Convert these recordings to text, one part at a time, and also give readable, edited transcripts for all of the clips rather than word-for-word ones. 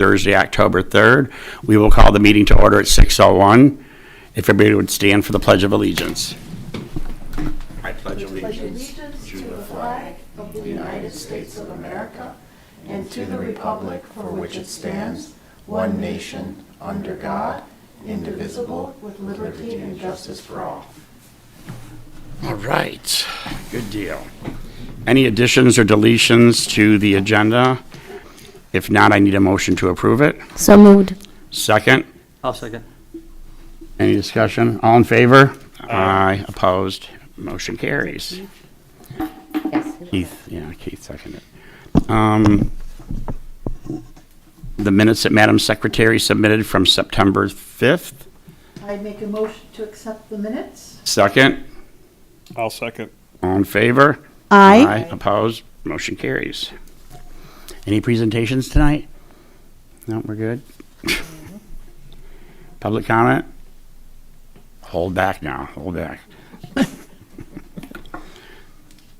Thursday, October 3rd. We will call the meeting to order at 6:01. If everybody would stand for the Pledge of Allegiance. I pledge allegiance to the flag of the United States of America and to the republic for which it stands, one nation, under God, indivisible, with liberty and justice for all. All right, good deal. Any additions or deletions to the agenda? If not, I need a motion to approve it. So moved. Second? I'll second. Any discussion? All in favor? Aye. Opposed? Motion carries. Yes. Keith seconded. The minutes that Madam Secretary submitted from September 5th. I make a motion to accept the minutes. Second? I'll second. All in favor? Aye. Opposed? Motion carries. Any presentations tonight? No, we're good. Public comment? Hold back now, hold back.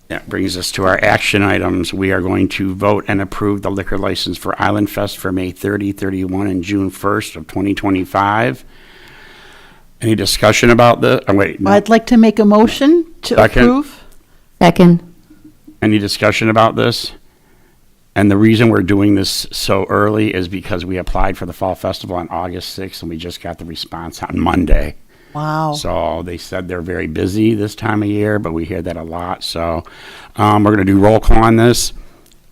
That brings us to our action items. We are going to vote and approve the liquor license for Island Fest for May 30, 31, and June 1st of 2025. Any discussion about the, oh wait, no. I'd like to make a motion to Second. approve. Second. Any discussion about this? And the reason we're doing this so early is because we applied for the Fall Festival on August 6th and we just got the response on Monday. Wow. So they said they're very busy this time of year, but we hear that a lot. So we're going to do roll call on this.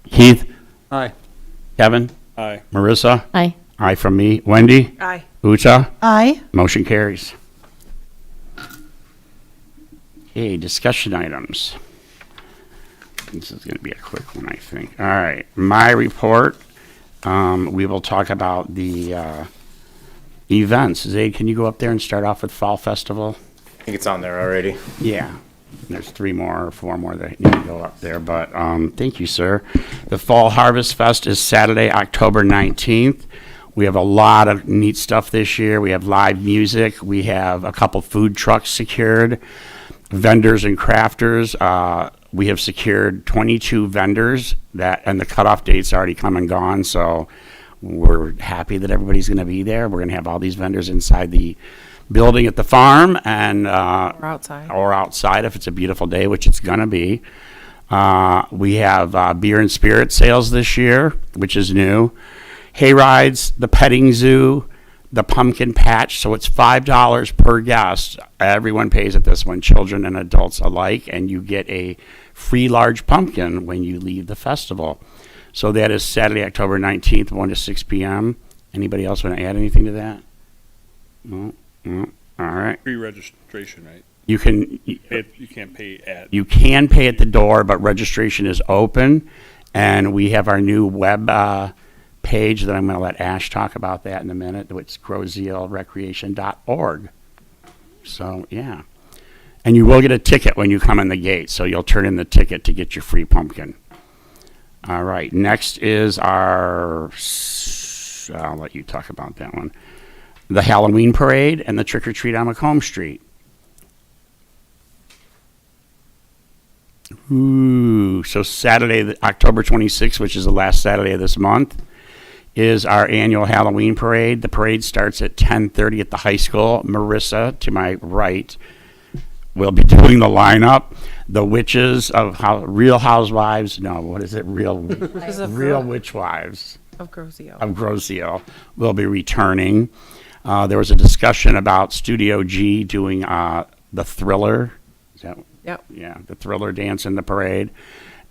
Keith? Aye. Kevin? Aye. Marissa? Aye. Aye from me. Wendy? Aye. Uta? Aye. Motion carries. Okay, discussion items. This is going to be a quick one, I think. All right, my report. We will talk about the events. Zaid, can you go up there and start off with Fall Festival? I think it's on there already. Yeah. There's 3 more or 4 more that need to go up there, but thank you, sir. The Fall Harvest Fest is Saturday, October 19th. We have a lot of neat stuff this year. We have live music. We have a couple food trucks secured, vendors and crafters. We have secured 22 vendors and the cutoff date's already come and gone, so we're happy that everybody's going to be there. We're going to have all these vendors inside the building at the farm and or outside if it's a beautiful day, which it's going to be. We have beer and spirit sales this year, which is new. Hay rides, the petting zoo, the pumpkin patch. So it's $5 per guest. Everyone pays at this one, children and adults alike, and you get a free large pumpkin when you leave the festival. So that is Saturday, October 19th, 1 to 6 p.m. Anybody else want to add anything to that? No? No? All right. Pre-registration, right? You can can't pay at. You can pay at the door, but registration is open. And we have our new web page that I'm going to let Ash talk about that in a minute. It's crowszealrecreation.org. So, yeah. And you will get a ticket when you come in the gate. So you'll turn in the ticket to get your free pumpkin. All right, next is I'll let you talk about that one. The Halloween Parade and the Trick or Treat on Macomb Street. Ooh, so Saturday, October 26th, which is the last Saturday of this month, is our annual Halloween Parade. The parade starts at 10:30 at the high school. Marissa, to my right, will be doing the lineup. The witches of Real Housewives, no, what is it? Real Witch Wives of Grosio. Of Grosio will be returning. There was a discussion about Studio G doing the Thriller. Is that? Yep. Yeah, the Thriller dance in the parade.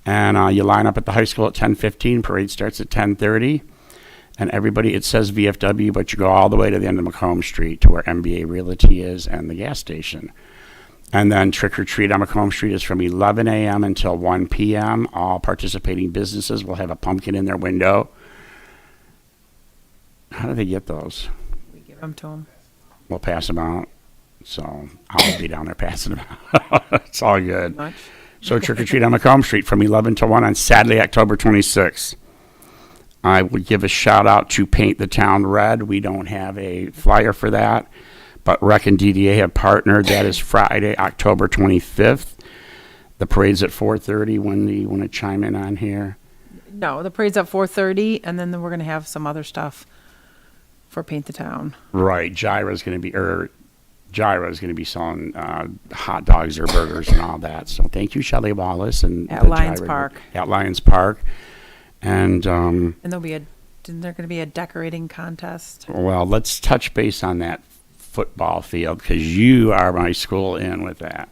And you line up at the high school at 10:15. Parade starts at 10:30. And everybody, it says VFW, but you go all the way to the end of Macomb Street to where MBA Realty is and the gas station. And then Trick or Treat on Macomb Street is from 11 a.m. until 1 p.m. All participating businesses will have a pumpkin in their window. How do they get those? We give them to them. We'll pass them out. So I'll be down there passing them out. It's all good. Much. So Trick or Treat on Macomb Street from 11 to 1 on Saturday, October 26th. I would give a shout out to Paint the Town Red. We don't have a flyer for that, but Rec and DDA have partnered. That is Friday, October 25th. The parade's at 4:30. When do you want to chime in on here? No, the parade's at 4:30, and then we're gonna have some other stuff for Paint the Town. Right, Gyra's going to be selling hot dogs or burgers and all that. So thank you, Shelley Wallace. And At the Lions Gyra- Park. At Lions Park. And, And isn't there gonna be a decorating contest? well, let's touch base on that football field because you are my school in with that.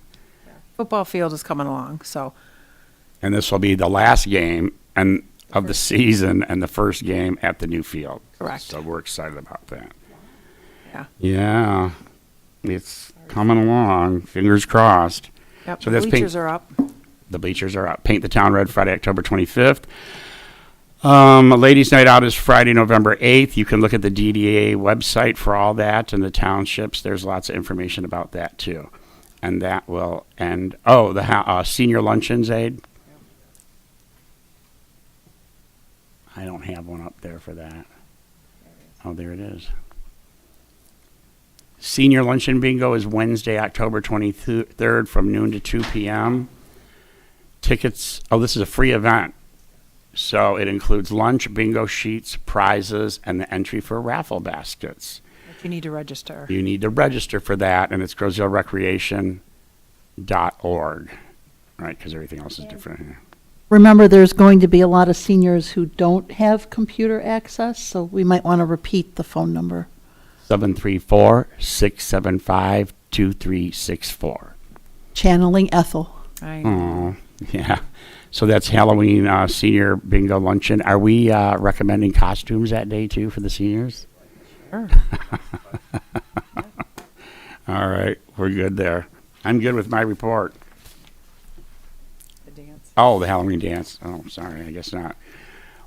Football field is coming along, so And this will be the last game of the season and the first game at the new field. Correct. So we're excited about that. yeah. Yeah, it's coming along. Fingers crossed. Yep, So the that's bleachers are up. The bleachers are up. Paint the Town Red Friday, October 25th. Ladies' Night Out is Friday, November 8th. You can look at the DDA website for all that and the townships. There's lots of information about that too. And that will end. Oh, the senior luncheons aid. I don't have one up there for that. Oh, there it is. Senior luncheon bingo is Wednesday, October 23rd from noon to 2 p.m. Tickets, this is a free event. So it includes lunch, bingo sheets, prizes, and the entry for raffle baskets. But you need to register. You need to register for that, and it's groseillerecreation.org, right? Because everything else is different here. Remember, there's going to be a lot of seniors who don't have computer access, so we might want to repeat the phone number. 734-675-2364. Channeling Ethel. Oh, yeah. So that's Halloween senior bingo luncheon. Are we recommending costumes that day too for the seniors? Sure. All right, we're good there. I'm good with my report. The dance. Oh, the Halloween dance. Oh, sorry, I guess not.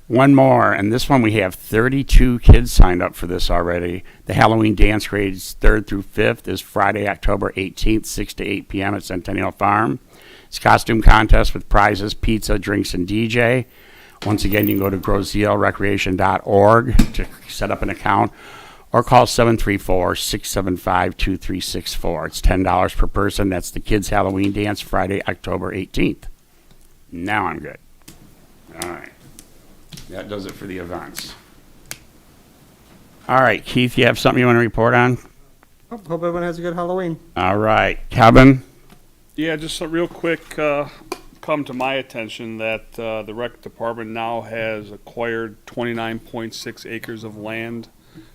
One more, and this one we have 32 kids signed up for this already. The Halloween dance grades 3rd through 5th is Friday, October 18th, 6 to 8 p.m. at Centennial Farm. It's a costume contest with prizes, pizza, drinks, and DJ. Once again, you can go to groseillerecreation.org to set up an account or call 734-675-2364. It's $10 per person. That's the kids' Halloween dance, Friday, October 18th. Now I'm good. All right. That does it for the events. All right, Keith, you have something you want to report on? Hope everyone has a good Halloween. All right, Kevin? Yeah, just a real quick, come to my attention that the rec department now has acquired 29.6 acres of land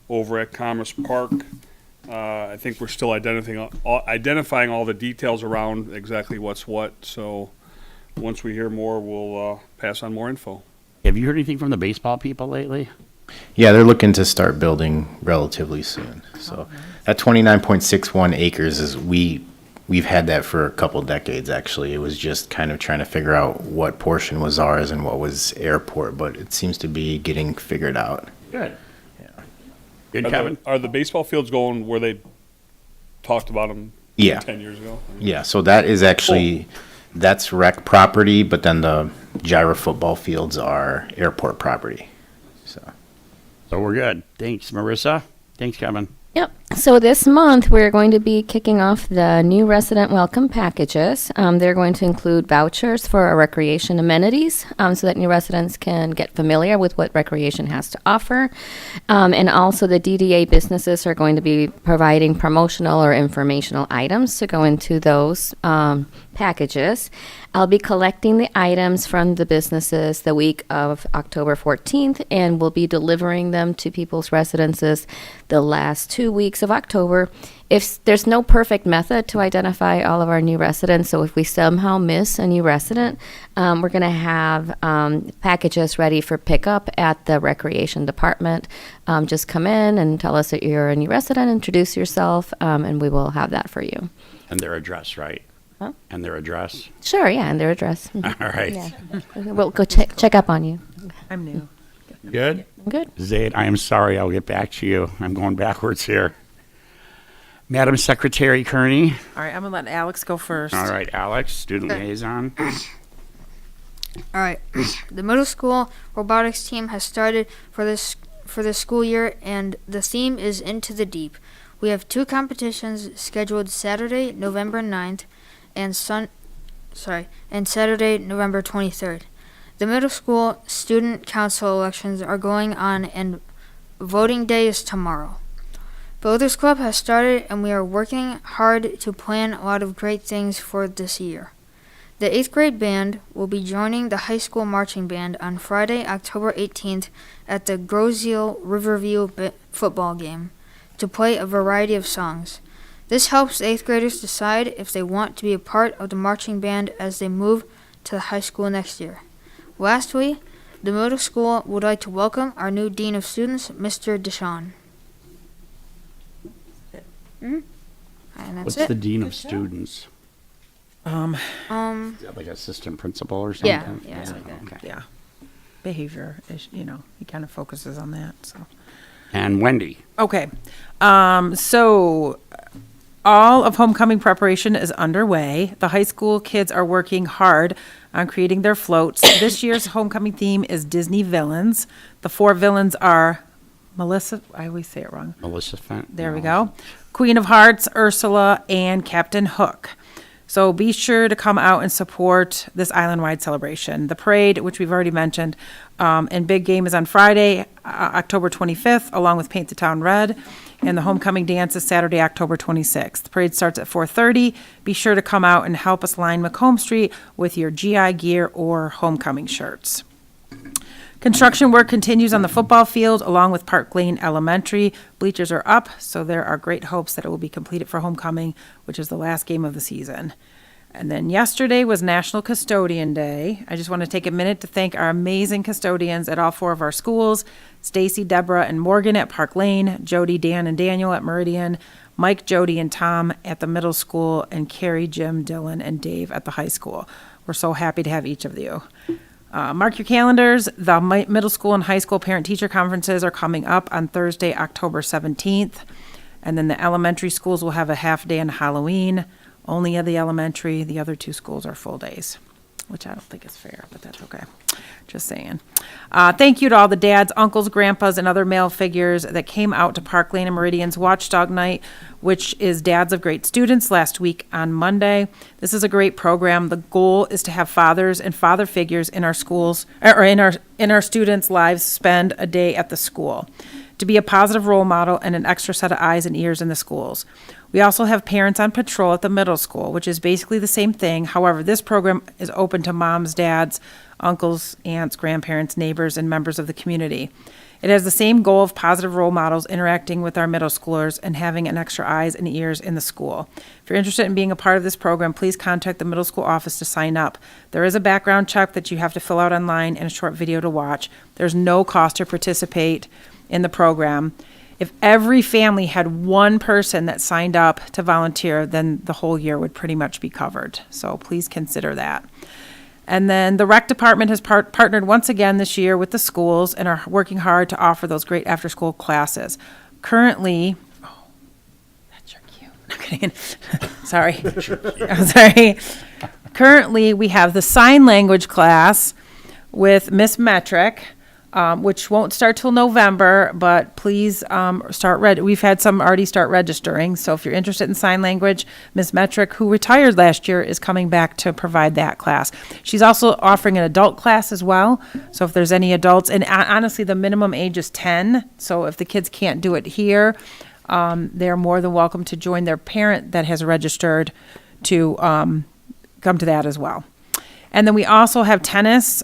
over at Commerce Park. I think we're still identifying all the details around exactly what's what. So once we hear more, we'll pass on more info. Have you heard anything from the baseball people lately? Yeah, they're looking to start building relatively soon. So that 29.61 acres is we've had that for a couple decades actually. It was just kind of trying to figure out what portion was ours and what was airport, but it seems to be getting figured out. Good. Yeah. Good, Are Kevin? are the baseball fields going where they talked about them Yeah. 10 years ago? Yeah, so that is actually that's rec property, but then the Gyra football fields are airport property. So So we're good. Thanks, Marissa. Thanks, Kevin. Yep. So this month, we're going to be kicking off the new resident welcome packages. They're going to include vouchers for our recreation amenities so that new residents can get familiar with what recreation has to offer. And also the DDA businesses are going to be providing promotional or informational items to go into those packages. I'll be collecting the items from the businesses the week of October 14th, and we'll be delivering them to people's residences the last 2 weeks of October. If there's no perfect method to identify all of our new residents, so if we somehow miss a new resident, we're going to have packages ready for pickup at the recreation department. Just come in and tell us that you're a new resident, introduce yourself, and we will have that for you. And their address, right? Huh? And their address. Sure, yeah, and their address. All right. Yeah. We'll go check up on you. I'm new. Good? Good. Zaid, I am sorry. I'll get back to you. I'm going backwards here. Madam Secretary Kearney. All right, I'm gonna let Alex go first. All right, Alex, student liaison. All right. The middle school robotics team has started for this school year, and the theme is Into the Deep. We have 2 competitions scheduled Saturday, November 9th, and Saturday, November 23rd. The middle school student council elections are going on and voting day is tomorrow. Builders Club has started and we are working hard to plan a lot of great things for this year. The 8th grade band will be joining the high school marching band on Friday, October 18th at the Groseal Riverview football game to play a variety of songs. This helps the 8th graders decide if they want to be a part of the marching band as they move to the high school next year. Lastly, the middle school would like to welcome our new Dean of Students, Mr. Deshawn. And that's What's it. the dean of students? Um, Is that like assistant principal or Yeah, something? yeah, it's like that. Okay. Yeah. Behavior is, he kind of focuses on that, so. And Wendy? Okay. So all of homecoming preparation is underway. The high school kids are working hard on creating their floats. This year's homecoming theme is Disney villains. The 4 villains are Melissa, I always say it wrong. Melissa Fent? There we go. Queen of Hearts, Ursula, and Captain Hook. So be sure to come out and support this island-wide celebration. The parade, which we've already mentioned, and big game is on Friday, October 25th, along with Paint the Town Red. And the homecoming dance is Saturday, October 26th. The parade starts at 4:30. Be sure to come out and help us line Macomb Street with your GI gear or homecoming shirts. Construction work continues on the football field along with Park Lane Elementary. Bleachers are up, so there are great hopes that it will be completed for homecoming, which is the last game of the season. And then yesterday was National Custodian Day. I just want to take a minute to thank our amazing custodians at all 4 of our schools, Stacy, Deborah, and Morgan at Park Lane, Jody, Dan, and Daniel at Meridian, Mike, Jody, and Tom at the middle school, and Carrie, Jim, Dylan, and Dave at the high school. We're so happy to have each of you. Mark your calendars. The middle school and high school parent-teacher conferences are coming up on Thursday, October 17th. And then the elementary schools will have a half day on Halloween. Only at the elementary. The other 2 schools are full days, which I don't think is fair, but that's okay. Just saying. Thank you to all the dads, uncles, grandpas, and other male figures that came out to Park Lane and Meridian's Watchdog Night, which is Dads of Great Students, last week on Monday. This is a great program. The goal is to have fathers and father figures in our schools, or in our students' lives, spend a day at the school, to be a positive role model and an extra set of eyes and ears in the schools. We also have parents on patrol at the middle school, which is basically the same thing. However, this program is open to moms, dads, uncles, aunts, grandparents, neighbors, and members of the community. It has the same goal of positive role models interacting with our middle schoolers and having an extra eyes and ears in the school. If you're interested in being a part of this program, please contact the middle school office to sign up. There is a background check that you have to fill out online and a short video to watch. There's no cost to participate in the program. If every family had one person that signed up to volunteer, then the whole year would pretty much be covered. So please consider that. And then the rec department has partnered once again this year with the schools and are working hard to offer those great after-school classes. Currently, oh, that's your cue. I'm kidding. Sorry. I'm sorry. Currently, we have the sign language class with Miss Metric, which won't start till November, but please we've had some already start registering. So if you're interested in sign language, Ms. Metric, who retired last year, is coming back to provide that class. She's also offering an adult class as well. So if there's any adults, and honestly, the minimum age is 10. So if the kids can't do it here, they're more than welcome to join their parent that has registered to come to that as well. And then we also have tennis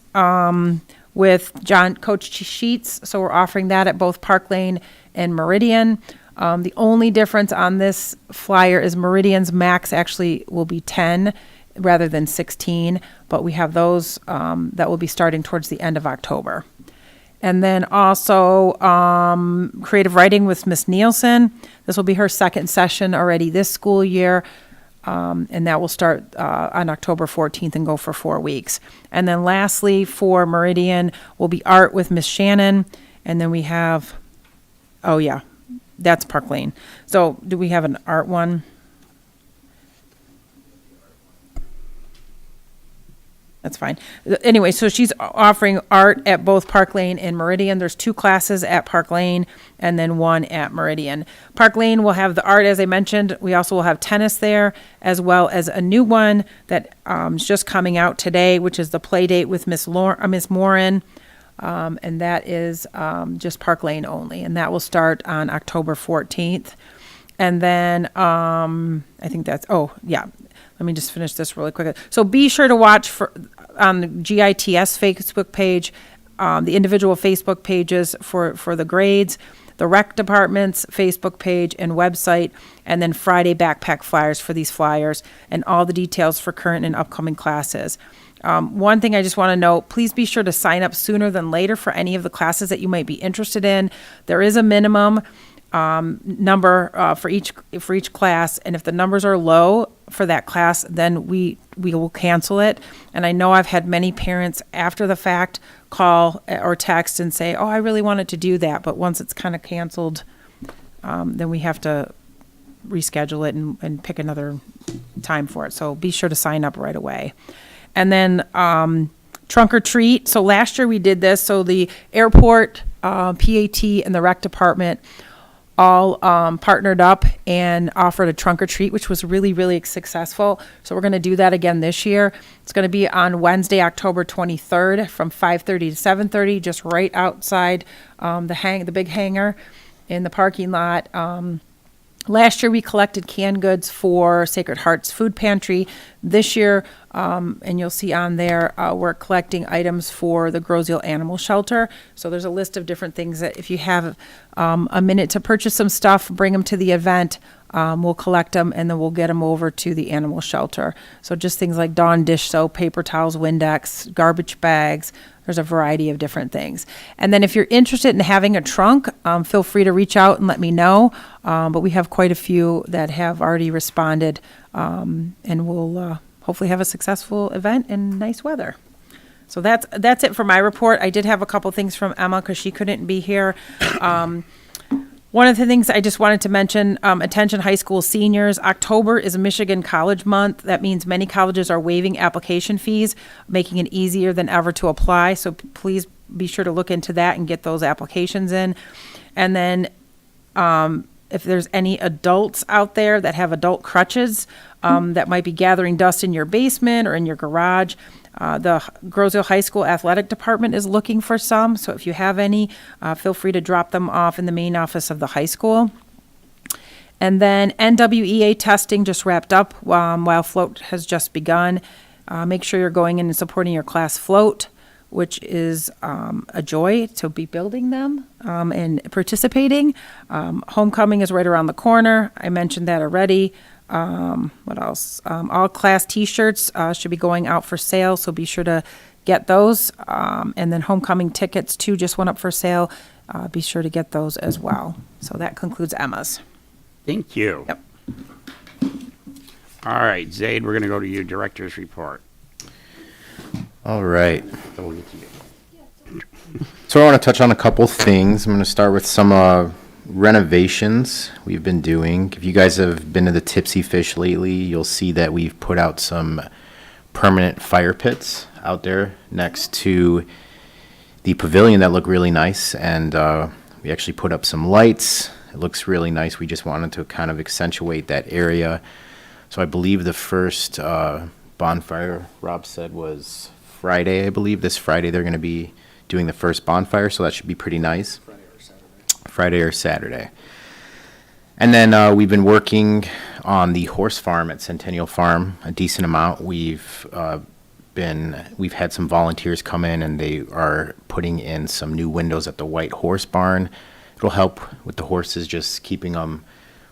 with Coach Sheets. So we're offering that at both Park Lane and Meridian. The only difference on this flyer is Meridian's max actually will be 10 rather than 16, but we have those that will be starting towards the end of October. And then also creative writing with Miss Nielsen. This will be her second session already this school year. And that will start on October 14th and go for 4 weeks. And then lastly, for Meridian, will be art with Miss Shannon. And then we have, oh yeah, that's Park Lane. So do we have an art one? That's fine. Anyway, so she's offering art at both Park Lane and Meridian. There's 2 classes at Park Lane and then 1 at Meridian. Park Lane will have the art, as I mentioned. We also will have tennis there, as well as a new one that is just coming out today, which is the play date with Miss Morin. And that is just Park Lane only. And that will start on October 14th. And then I think that's, let me just finish this really quick. So be sure to watch on the GITS Facebook page, the individual Facebook pages for the grades, the rec department's Facebook page and website, and then Friday backpack flyers for these flyers and all the details for current and upcoming classes. One thing I just want to note, please be sure to sign up sooner than later for any of the classes that you might be interested in. There is a minimum number for each class, and if the numbers are low for that class, then we will cancel it. And I know I've had many parents after the fact call or text and say, oh, I really wanted to do that, but once it's kind of canceled, then we have to reschedule it and pick another time for it. So be sure to sign up right away. And then trunk or treat. So last year we did this. So the airport, PAT, and the rec department all partnered up and offered a trunk or treat, which was really, really successful. So we're going to do that again this year. It's going to be on Wednesday, October 23rd from 5:30 to 7:30, just right outside the big hangar in the parking lot. Last year, we collected canned goods for Sacred Heart's food pantry. This year, and you'll see on there, we're collecting items for the Groseal Animal Shelter. So there's a list of different things that if you have a minute to purchase some stuff, bring them to the event. We'll collect them and then we'll get them over to the animal shelter. So just things like Dawn dish soap, paper towels, Windex, garbage bags. There's a variety of different things. And then if you're interested in having a trunk, feel free to reach out and let me know. But we have quite a few that have already responded, and we'll hopefully have a successful event in nice weather. So that's it for my report. I did have a couple things from Emma because she couldn't be here. One of the things I just wanted to mention, attention high school seniors, October is Michigan College Month. That means many colleges are waiving application fees, making it easier than ever to apply. So please be sure to look into that and get those applications in. And then if there's any adults out there that have adult crutches that might be gathering dust in your basement or in your garage, the Groseal High School Athletic Department is looking for some, so if you have any, feel free to drop them off in the main office of the high school. And then NWEA testing just wrapped up while float has just begun. Make sure you're going in and supporting your class float, which is a joy to be building them and participating. Homecoming is right around the corner. I mentioned that already. What else? All class t-shirts should be going out for sale, so be sure to get those. And then homecoming tickets too just went up for sale. Be sure to get those as well. So that concludes Emma's. Thank you. Yep. All right, Zaid, we're going to go to you, director's report. All right. So we'll get to you. So I want to touch on a couple things. I'm going to start with some renovations we've been doing. If you guys have been to the Tipsy Fish lately, you'll see that we've put out some permanent fire pits out there next to the pavilion that look really nice. And we actually put up some lights. It looks really nice. We just wanted to kind of accentuate that area. So I believe the first bonfire, Rob said, was Friday, I believe. This Friday they're going to be doing the first bonfire, so that should be pretty nice. Friday or Saturday. And then we've been working on the horse farm at Centennial Farm a decent amount. We've had some volunteers come in and they are putting in some new windows at the White Horse Barn. It'll help with the horses, just keeping them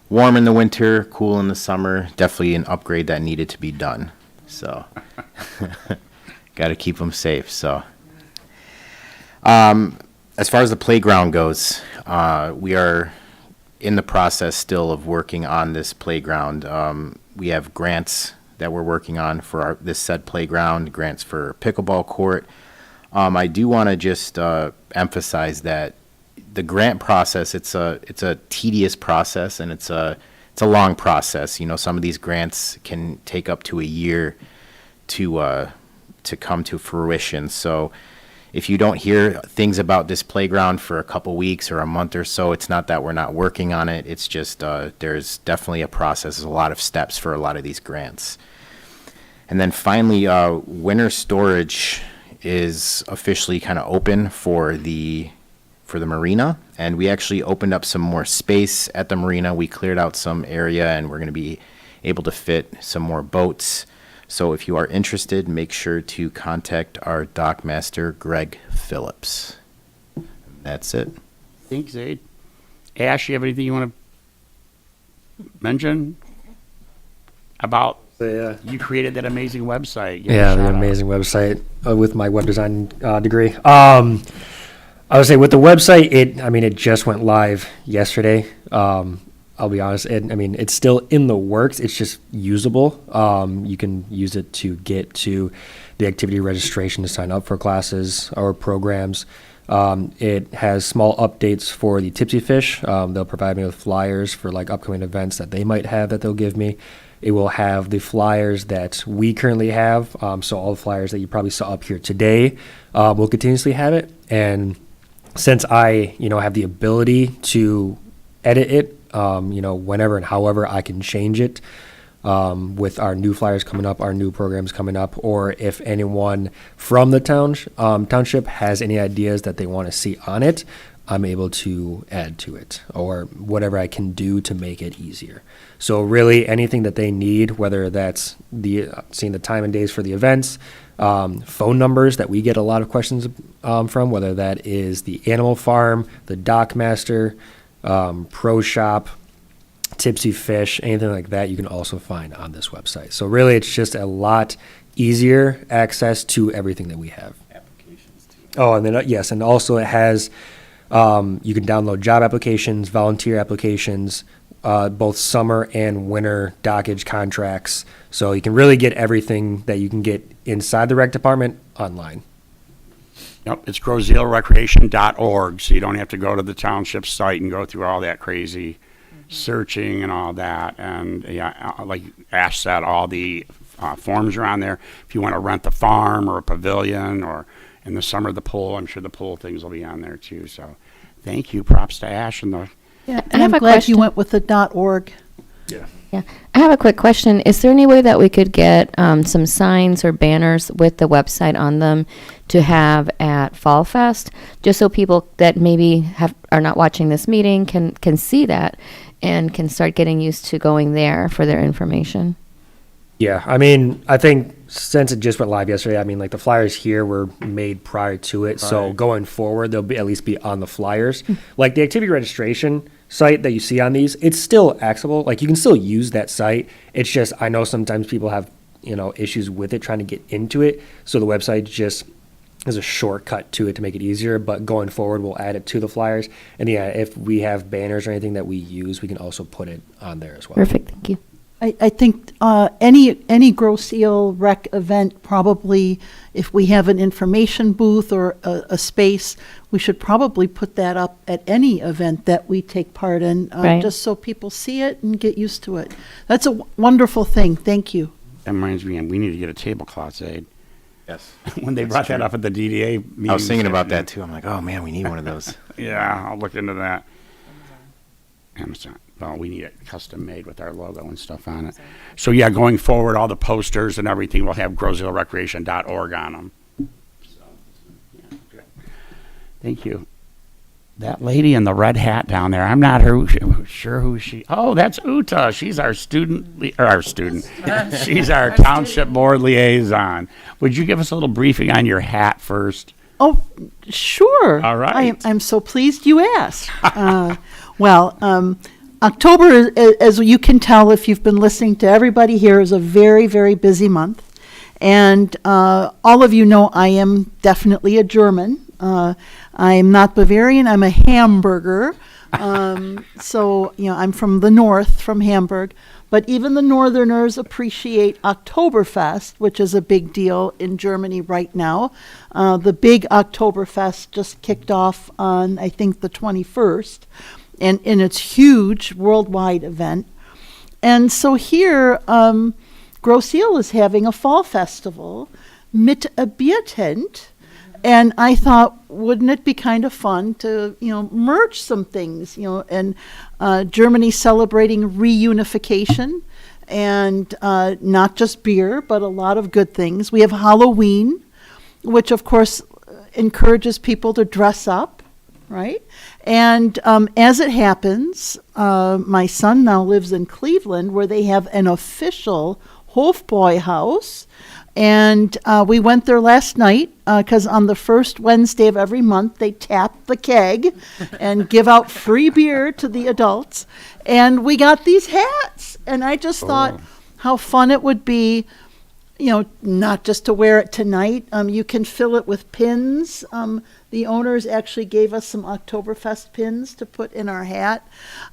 warm in the winter, cool in the summer. Definitely an upgrade that needed to be done. So got to keep them safe. So as far as the playground goes, we are in the process still of working on this playground. We have grants that we're working on for this said playground, grants for pickleball court. I do want to just emphasize that the grant process, it's a tedious process and it's a long process. You know, some of these grants can take up to a year to to come to fruition. So if you don't hear things about this playground for a couple weeks or a month or so, it's not that we're not working on it. It's just there's definitely a process, there's a lot of steps for a lot of these grants. And then finally, winter storage is officially kind of open for the marina, and we actually opened up some more space at the marina. We cleared out some area, and we're going to be able to fit some more boats. So if you are interested, make sure to contact our dock master, Greg Phillips. That's it. Thanks, Aid. Ash, you have anything you want to mention about you created that amazing website? Give it a Yeah, the shout out. amazing website with my web design degree. I would say with the website, it just went live yesterday. I'll be honest, it's still in the works. It's just usable. You can use it to get to the activity registration to sign up for classes or programs. It has small updates for the Tipsy Fish. They'll provide me with flyers for like upcoming events that they might have that they'll give me. It will have the flyers that we currently have. So all the flyers that you probably saw up here today, will continuously have it. And since I, have the ability to edit it, whenever and however I can change it, with our new flyers coming up, our new programs coming up, or if anyone from the township has any ideas that they want to see on it, I'm able to add to it or whatever I can do to make it easier. So really anything that they need, whether that's seeing the time and days for the events, phone numbers that we get a lot of questions from, whether that is the Animal Farm, the Dock Master, Pro Shop, Tipsy Fish, anything like that, you can also find on this website. So really, it's just a lot easier access to everything that we have. Applications too. Oh, and then yes, and also it has you can download job applications, volunteer applications, both summer and winter dockage contracts. So you can really get everything that you can get inside the rec department online. Yep, it's grosealrecreation.org, so you don't have to go to the township site and go through all that crazy searching and all that. And yeah, like Ash said, all the forms are on there. If you want to rent the farm or a pavilion, or in the summer the pool, I'm sure the pool things will be on there too. So thank you, props to Ash and the. Yeah, I and have I'm a glad question. you went with the .org. Yeah, I have a quick question. Is there any way that we could get some signs or banners with the website on them to have at Fall Fest, just so people that maybe are not watching this meeting can see that and can start getting used to going there for their information? Yeah, I think since it just went live yesterday, like the flyers here were made prior to it. So Right. going forward, they'll at least be on the flyers. Like the activity registration site that you see on these, it's still accessible. Like you can still use that site. It's just, I know sometimes people have, issues with it trying to get into it. So the website just is a shortcut to it to make it easier. But going forward, we'll add it to the flyers. And yeah, if we have banners or anything that we use, we can also put it on there as well. Perfect, thank you. I think any Grosse Ile rec event, probably if we have an information booth or a space, we should probably put that up at any event that we take part in, Right. just so people see it and get used to it. That's a wonderful thing. Thank you. That reminds me, we need to get a tablecloth, Aid. Yes. When they brought that up at the DDA meeting. I was thinking this about that afternoon. too. I'm like, oh man, we need one of those. Yeah, I'll look into that. Amazon. Well, we need it custom made with our logo and stuff on it. So yeah, going forward, all the posters and everything will have grosealrecreation.org on them. So, yeah, good. Thank you. That lady in the red hat down there, I'm not sure who she. Oh, that's Uta. She's our student. She's our township board liaison. Would you give us a little briefing on your hat first? Oh, sure. All right. I'm so pleased you asked. October, as you can tell if you've been listening to everybody here, is a very, very busy month. And all of you know I am definitely a German. I'm not Bavarian, I'm a Hamburger. So, I'm from the north, from Hamburg. But even the Northerners appreciate Oktoberfest, which is a big deal in Germany right now. The big Oktoberfest just kicked off on, I think, the 21st. And it's huge worldwide event. And so here, Grosse Ile is having a fall festival mit a beer tent. And I thought, wouldn't it be kind of fun to, merge some things, and Germany celebrating reunification, and not just beer, but a lot of good things. We have Halloween, which of course encourages people to dress up, right? And as it happens, my son now lives in Cleveland, where they have an official Hofbräuhaus. And we went there last night because on the first Wednesday of every month, they tap the keg and give out free beer to the adults. And we got these hats. And I just thought how fun it would be, not just to wear it tonight. You can fill it with pins. The owners actually gave us some Oktoberfest pins to put in our hat.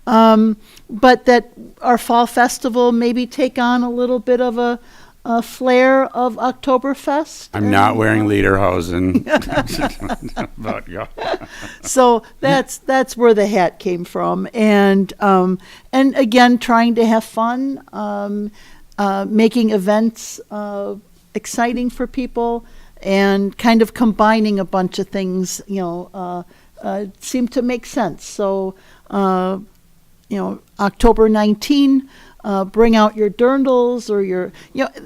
But that our fall festival maybe take on a little bit of a flair of Oktoberfest. I'm not wearing lederhosen. But, yeah. So that's where the hat came from, and again trying to have fun, making events exciting for people, and kind of combining a bunch of things. Seemed to make sense. So October 19. Bring out your dirndls or your,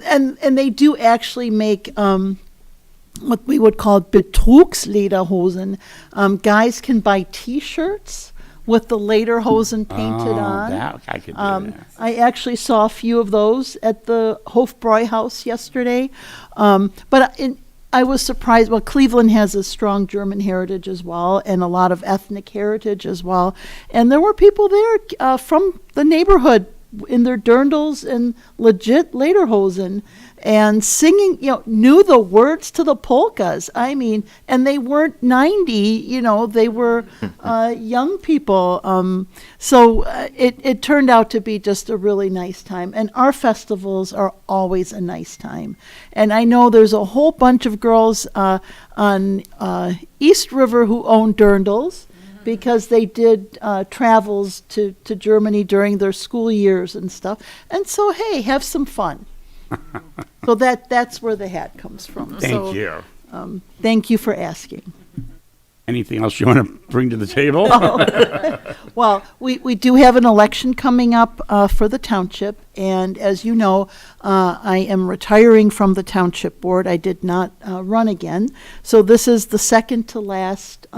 and they do actually make what we would call Betrugslederhosen. Guys can buy T-shirts with the lederhosen painted on. That, I could do that. I actually saw a few of those at the Hofbräuhaus yesterday. But I was surprised. Well, Cleveland has a strong German heritage as well, and a lot of ethnic heritage as well. And there were people there from the neighborhood in their dirndls and legit lederhosen, and singing, knew the words to the polkas. I mean, and they weren't 90, they were young people. So it turned out to be just a really nice time. And our festivals are always a nice time. And I know there's a whole bunch of girls on East River who own dirndls, because they did travels to Germany during their school years and stuff. And so, hey, have some fun. So that's where the hat comes from. Thank you. Thank you for asking. Anything else you want to bring to the table? Well, we do have an election coming up for the township. And as you know, I am retiring from the township board. I did not run again. So this is the second to last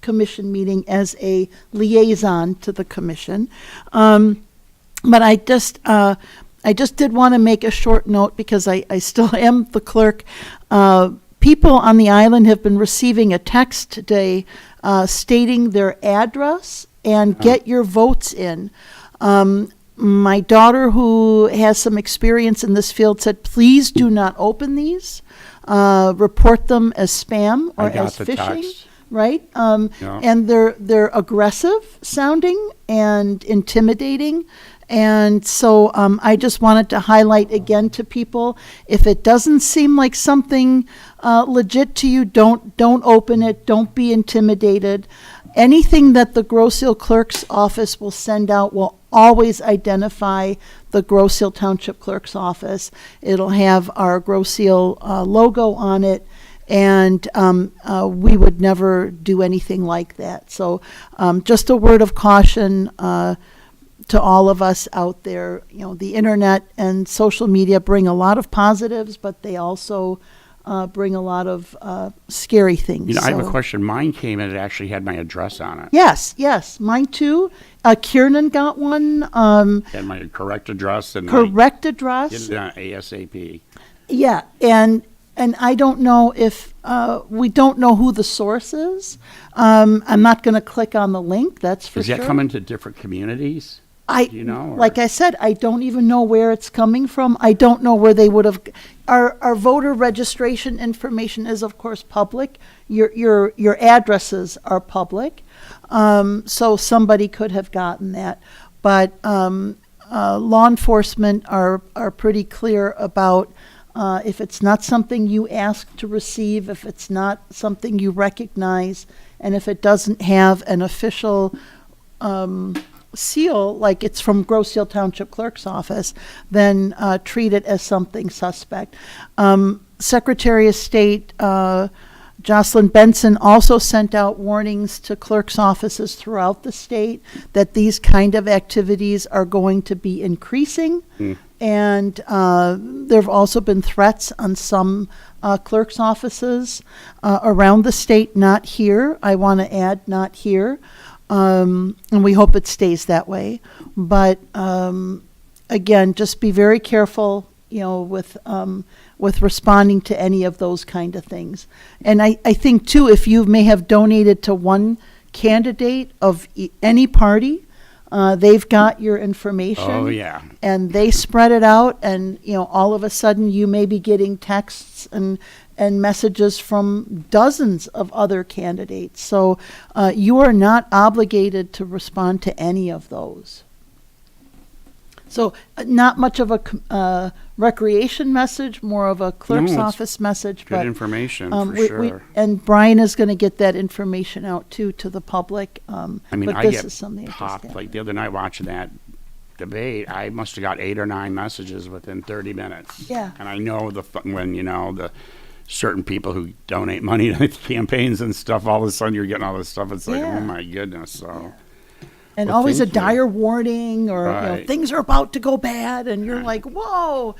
commission meeting as a liaison to the commission. But I just did want to make a short note, because I still am the clerk. People on the island have been receiving a text today stating their address and get your votes in. My daughter, who has some experience in this field, said, please do not open these. Report them as spam or I got as the phishing. text. Right? Yeah. And they're aggressive sounding and intimidating. And so I just wanted to highlight again to people, if it doesn't seem like something legit to you, don't open it. Don't be intimidated. Anything that the Grosse Ile Clerk's office will send out will always identify the Grosse Ile Township Clerk's office. It'll have our Grosse Ile logo on it. And we would never do anything like that. So just a word of caution to all of us out there. The internet and social media bring a lot of positives, but they also bring a lot of scary things. I have a question. Mine came and it actually had my address on it. Yes, mine too. Kiernan got one. Had my correct address and Correct address. get it on ASAP. Yeah, and I don't know if, we don't know who the source is. I'm not going to click on the link, that's for Does sure. that come into different communities? Do you know? Or- Like I said, I don't even know where it's coming from. I don't know where they would have. Our voter registration information is, of course, public. Your addresses are public, so somebody could have gotten that. But law enforcement are pretty clear about if it's not something you ask to receive, if it's not something you recognize, and if it doesn't have an official seal, like it's from Grosse Ile Township Clerk's office, then treat it as something suspect. Secretary of State Jocelyn Benson also sent out warnings to clerks' offices throughout the state that these kind of activities are going to be increasing. And there have also been threats on some clerks' offices around the state, not here. I want to add, not here. And we hope it stays that way. But again, just be very careful, with responding to any of those kind of things. And I think too, if you may have donated to one candidate of any party, they've got your information. Oh, yeah. And they spread it out, and all of a sudden you may be getting texts and messages from dozens of other candidates. So you are not obligated to respond to any of those. So not much of a recreation message, more of a clerk's No, it's office message. Good information, for we- sure. and Brian is going to get that information out too to the public. I mean, but I this get is something that just popped, happened. like the other night watching that debate, I must have got 8 or 9 messages within 30 minutes. Yeah. And I know when, the certain people who donate money to campaigns and stuff, all of a sudden you're getting all this stuff. It's like, Yeah. oh my goodness, so. And Well, always a thank you. dire warning, or Right. things are about to go bad, and you're like, whoa,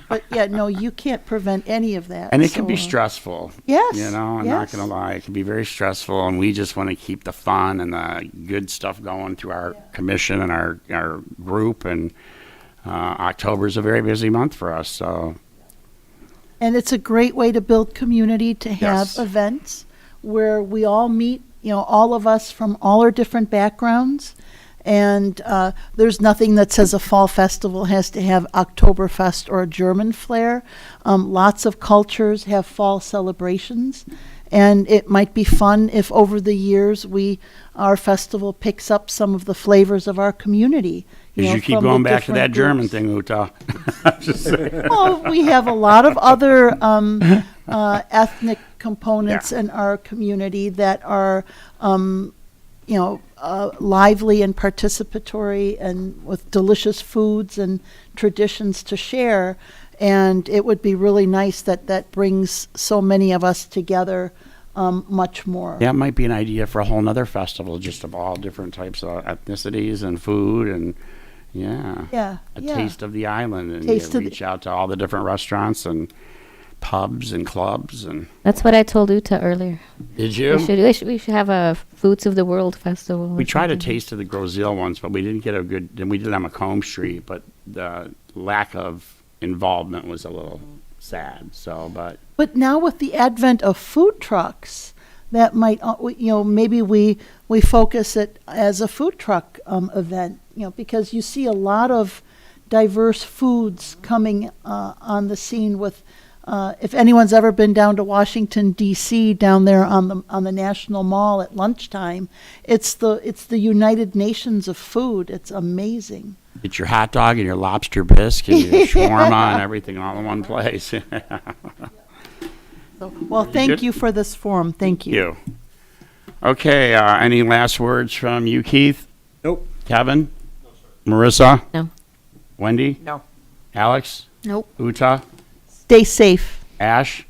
But yeah, no, you can't prevent any of that. And it can be so, stressful. Yes, I'm not yes. going to lie. It can be very stressful, and we just want to keep the fun and the good stuff going through our commission and our group. And October is a very busy month for us, so. And it's a great way to build community, to have Yes. events where we all meet, all of us from all our different backgrounds. And there's nothing that says a fall festival has to have Oktoberfest or a German flair. Lots of cultures have fall celebrations. And it might be fun if over the years our festival picks up some of the flavors of our community. As you keep from the going back to that different German groups. thing, Uta. Just saying. Well, we have a lot of other ethnic components in our community that are, lively and participatory, and with delicious foods and traditions to share. And it would be really nice that brings so many of us together much more. That might be an idea for a whole nother festival, just of all different types of ethnicities and food, and Yeah. a yeah. taste of the island, and Taste you of the- reach out to all the different restaurants and pubs and clubs. And That's what I told Uta earlier. did you? We should have a Foods of the World festival. or We tried a something. taste of the Grosse Ile once, but we didn't get a good. Then we did it on Macomb Street, but the lack of involvement was a little sad. So, But now with the advent of food trucks, that might, maybe we focus it as a food truck event, because you see a lot of diverse foods coming on the scene with, if anyone's ever been down to Washington, D.C., down there on the National Mall at lunchtime, it's the United Nations of food. It's amazing. get your hot dog and your lobster bisque and your shawarma and everything all in one place. Well, thank Good. you for this forum. Thank you. You. Okay, any last words from you, Keith? Nope. Kevin? Marissa? No. Wendy? No. Alex? Nope. Uta? Stay safe. Ash?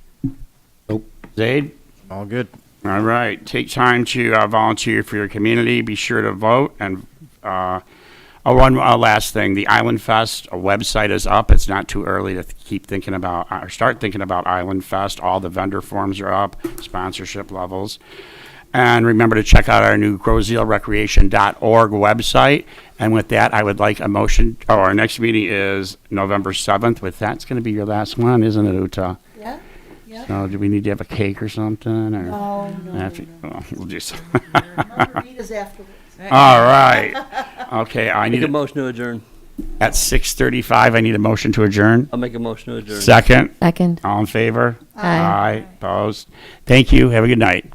Nope. Zaid? All good. All right. Take time to volunteer for your community. Be sure to vote. And one last thing. The Island Fest website is up. It's not too early to keep thinking about or start thinking about Island Fest. All the vendor forms are up, sponsorship levels. And remember to check out our new GrosseIleRecreation.org website. And with that, I would like a motion. Oh, our next meeting is November 7th. With that, it's going to be your last one, isn't it, Uta? Yeah. So do we need to have a cake or something? Or No, we'll just. Margaritas afterwards. All right. Okay, I Make need a motion to adjourn. at 6:35. I need a motion to adjourn. I'll make a motion to adjourn. Second. Second. All in favor? Aye. Opposed? Thank you. Have a good night.